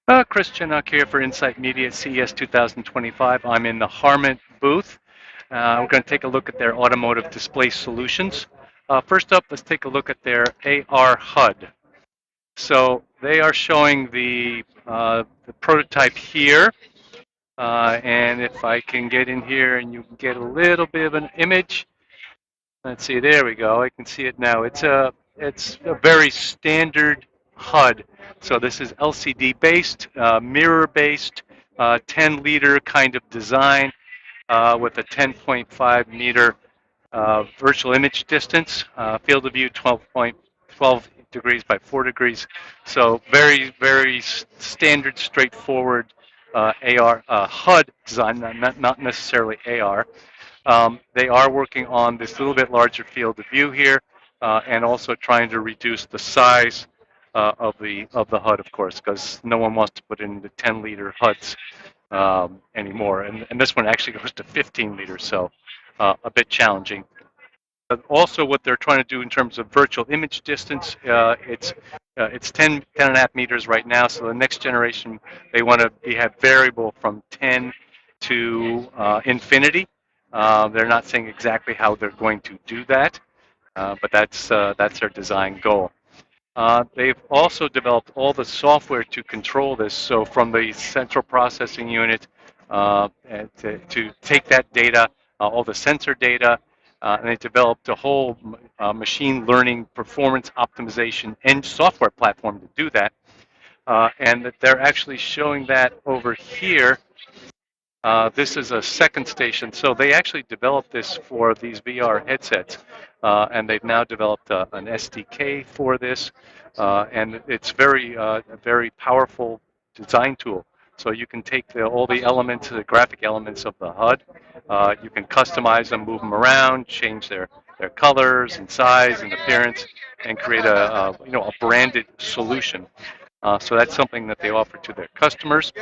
Christian Uck here for Insight Media at CES 2025. I'm in the Harman booth. We're going to take a look at their automotive display solutions. First up, let's take a look at their AR-HUD. So they are showing the prototype here. And if I can get in here and you can get a little bit of an image. Let's see, there we go. I can see it now. It's a very standard HUD. So this is LCD-based, mirror-based, 10-liter kind of design with a 10.5-meter virtual image distance, field of view 12 degrees by 4 degrees. So very, very standard, straightforward AR HUD design, not necessarily AR. They are working on this little bit larger field of view here, and also trying to reduce the size of the HUD, of course, because no one wants to put in the 10-liter HUDs anymore. And this one actually goes to 15 liters, so a bit challenging. But also what they're trying to do in terms of virtual image distance, it's 10.5 meters right now. So the next generation, they want to have variable from 10 to infinity. They're not saying exactly how they're going to do that, but that's their design goal. They've also developed all the software to control this. So from the central processing unit to take that data, all the sensor data, and they developed a whole machine learning performance optimization and software platform to do that. And that they're actually showing that over here. This is a second station. So they actually developed this for these VR headsets, and they've now developed an SDK for this, and it's a very powerful design tool. So you can take all the elements, the graphic elements of the HUD, you can customize them, move them around, change their colors and size and appearance, and create a branded solution. So that's something that they offer to their customers.